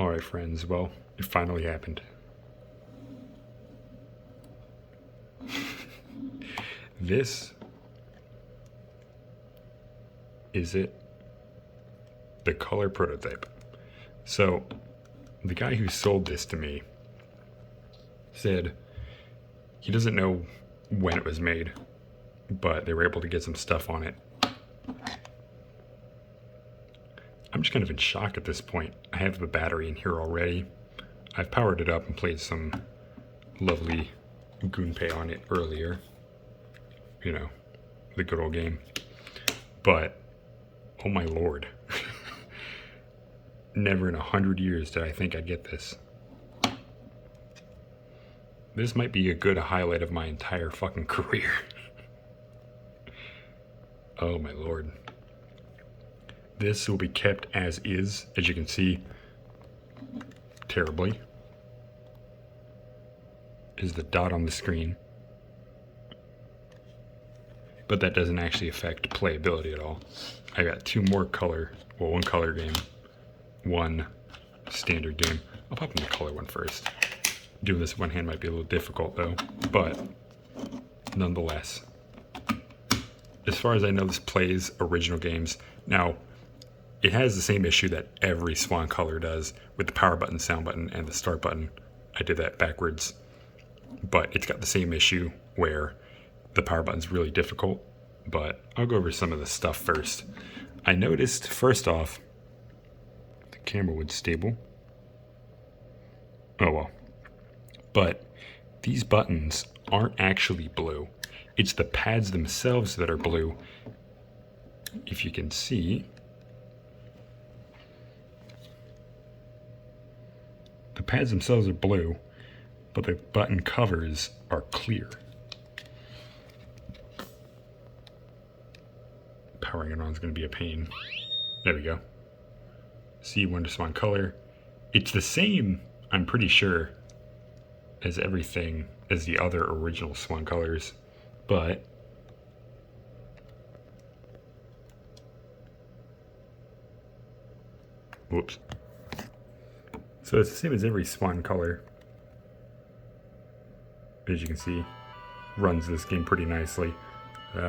Alright friends, well, it finally happened. This is it. The color prototype. So, the guy who sold this to me said he doesn't know when it was made, but they were able to get some stuff on it. I'm just kind of in shock at this point. I have the battery in here already. I've powered it up and played some lovely Gunpei on it earlier. You know, the good old game. But, oh my lord. Never in 100 years did I think I'd get this. This might be a good highlight of my entire fucking career. Oh my lord. This will be kept as is, as you can see, terribly, is the dot on the screen. But that doesn't actually affect playability at all. I got two more color, well, one color game, one standard game. I'll pop in the color one first. Doing this one hand might be a little difficult though, but nonetheless. As far as I know, this plays original games. Now, it has the same issue that every Swan color does with the power button, sound button, and the start button. I did that backwards. But it's got the same issue where the power button's really difficult. But I'll go over some of the stuff first. I noticed, first off, the camera was stable. Oh well. But these buttons aren't actually blue. It's the pads themselves that are blue. If you can see, the pads themselves are blue, but the button covers are clear. Powering it on is going to be a pain. There we go. C1 to Swan color. It's the same, I'm pretty sure, as everything as the other original Swan colors, but whoops. So it's the same as every Swan color. As you can see, runs this game pretty nicely. I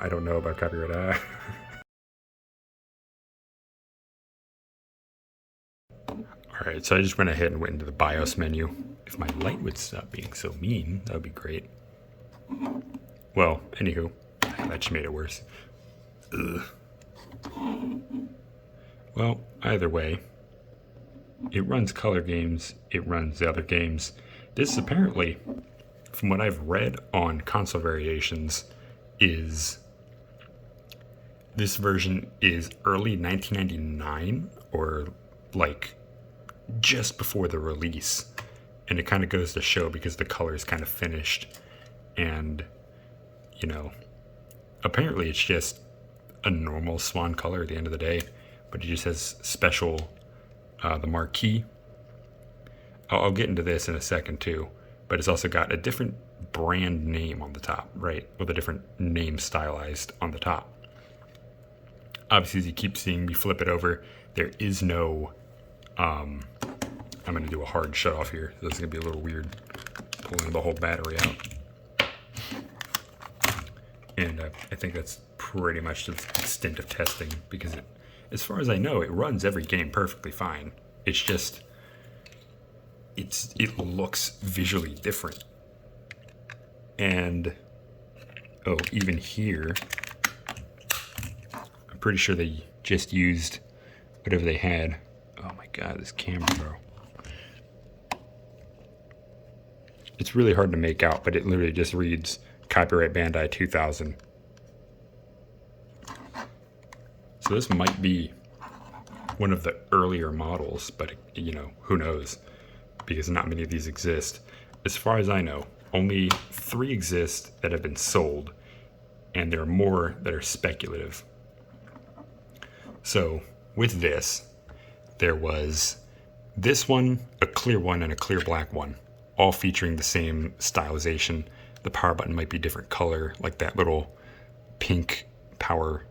don't know about copyright. Alright, so I just went ahead and went into the BIOS menu. If my light would stop being so mean, that would be great. Well, anywho, that just made it worse. Ugh. Well, either way, it runs color games, it runs the other games. This apparently, from what I've read on console variations, is this version is early 1999 or like just before the release, and it kind of goes to show because the color is kind of finished, and you know, apparently it's just a normal Swan color at the end of the day, but it just has special the marquee. I'll get into this in a second too, but it's also got a different brand name on the top, right, with a different name stylized on the top. Obviously, as you keep seeing me flip it over, there is no I'm going to do a hard shut off here. This is going to be a little weird, pulling the whole battery out. And I think that's pretty much the extent of testing, because it, as far as I know, it runs every game perfectly fine. It's just, it looks visually different. And, oh, even here, I'm pretty sure they just used whatever they had. Oh my god, this camera, bro. It's really hard to make out, but it literally just reads Copyright Bandai 2000. So this might be one of the earlier models, but you know, who knows? Because not many of these exist. As far as I know, only 3 exist that have been sold, and there are more that are speculative. So with this, there was this one, a clear one, and a clear black one, all featuring the same stylization. The power button might be different color, like that little pink power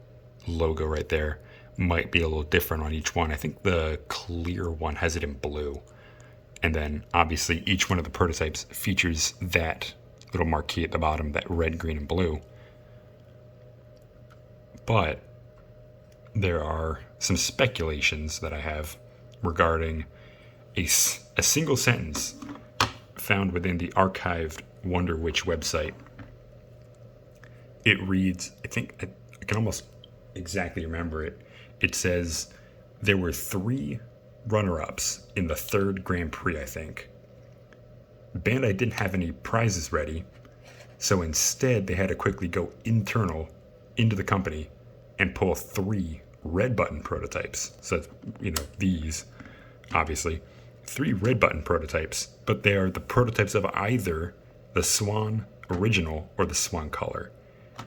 logo right there. might be a little different on each one. I think the clear one has it in blue. And then obviously each one of the prototypes features that little marquee at the bottom, that red, green, and blue. But there are some speculations that I have regarding a single sentence found within the archived Wonder Witch website. It reads, I think I can almost exactly remember it. It says there were 3 runner-ups in the 3rd Grand Prix, I think. Bandai didn't have any prizes ready, so instead they had to quickly go internal into the company and pull 3 red button prototypes. So, these, obviously, 3 red button prototypes, but they are the prototypes of either the Swan original or the Swan color.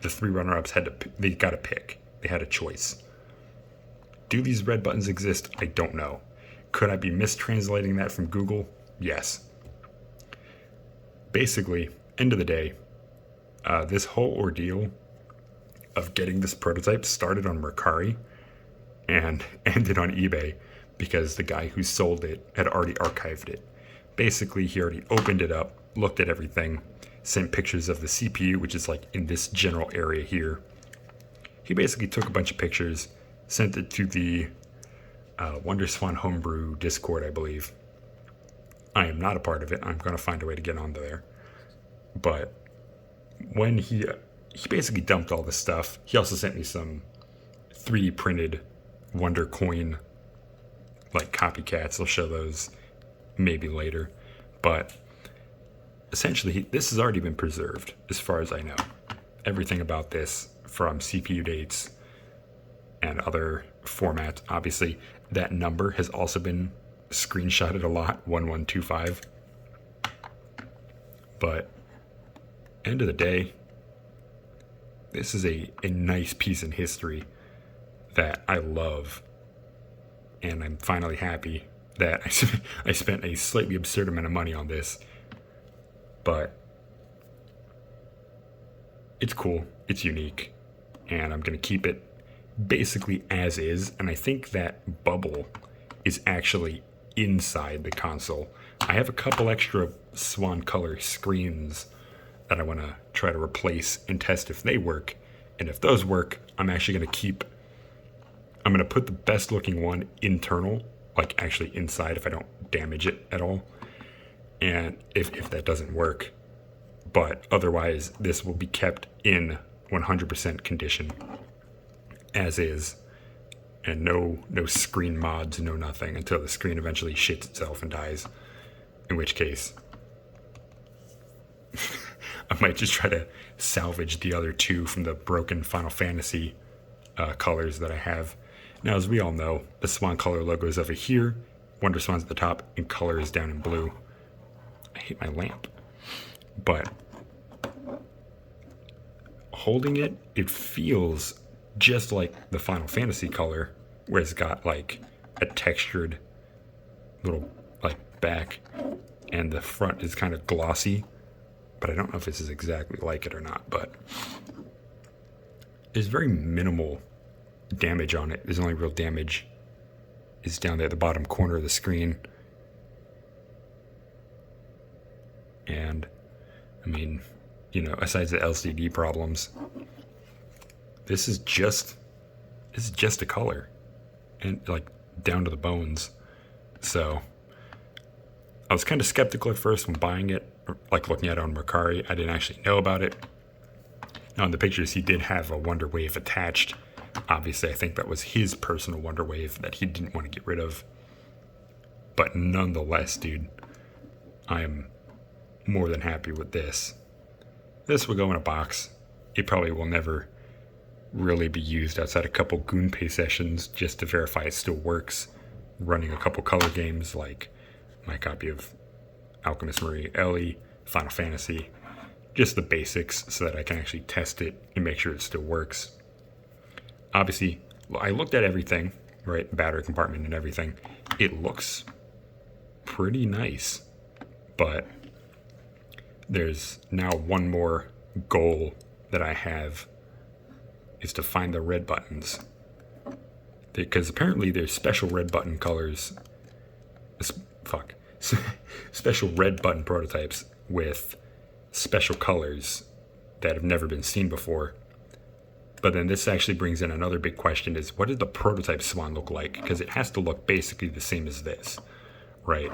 The 3 runner-ups they got to pick. They had a choice. Do these red buttons exist? I don't know. Could I be mistranslating that from Google? Yes. Basically, end of the day, this whole ordeal of getting this prototype started on Mercari and ended on eBay because the guy who sold it had already archived it. Basically, he already opened it up, looked at everything, sent pictures of the CPU, which is like in this general area here. He basically took a bunch of pictures, sent it to the Wonder Swan Homebrew Discord, I believe. I am not a part of it. I'm going to find a way to get onto there. But when he basically dumped all this stuff, he also sent me some 3D printed Wonder Coin like copycats. I'll show those maybe later. But essentially, this has already been preserved as far as I know. Everything about this, from CPU dates and other formats. Obviously, that number has also been screenshotted a lot, 1125. But end of the day, this is a nice piece in history that I love. And I'm finally happy that I spent a slightly absurd amount of money on this. But it's cool. It's unique. And I'm going to keep it basically as is. And I think that bubble is actually inside the console. I have a couple extra Swan color screens that I want to try to replace and test if they work. And if those work, I'm actually going to put the best looking one internal, like actually inside if I don't damage it at all. And if that doesn't work, but otherwise this will be kept in 100% condition as is, and no screen mods, no nothing, until the screen eventually shits itself and dies, in which case I might just try to salvage the other 2 from the broken Final Fantasy colors that I have. Now, as we all know, the Swan color logo is over here, Wonder Swan's at the top, and color is down in blue. I hate my lamp. But holding it, it feels just like the Final Fantasy color, where it's got like a textured little like back, and the front is kind of glossy. But I don't know if this is exactly like it or not. But there's very minimal damage on it. There's only real damage is down there at the bottom corner of the screen. And I mean, aside the LCD problems, this is just a color, and like down to the bones. So I was kind of skeptical at first when buying it, like looking at it on Mercari. I didn't actually know about it. Now in the pictures, he did have a Wonder Wave attached. Obviously, I think that was his personal Wonder Wave that he didn't want to get rid of. But nonetheless, dude, I am more than happy with this. This will go in a box. It probably will never really be used outside a couple Gunpei sessions just to verify it still works. Running a couple color games like my copy of Alchemist Marie Ellie, Final Fantasy. Just the basics so that I can actually test it and make sure it still works. Obviously, I looked at everything, right? The battery compartment and everything. It looks pretty nice. But there's now one more goal that I have, is to find the red buttons Because apparently there's special red button colors. Special red button prototypes with special colors that have never been seen before. But then this actually brings in another big question is, what did the prototype swan look like? Because it has to look basically the same as this, right?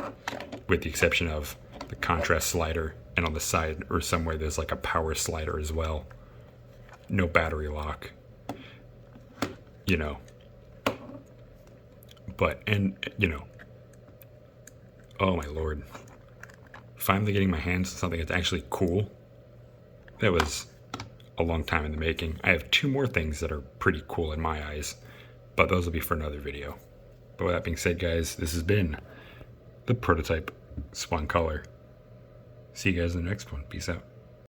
With the exception of the contrast slider, and on the side or somewhere there's like a power slider as well. No battery lock. You know. But, and, you know. Oh my lord. Finally getting my hands on something that's actually cool. That was a long time in the making. I have 2 more things that are pretty cool in my eyes, but those will be for another video. But with that being said, guys, this has been the prototype swan color. See you guys in the next one. Peace out.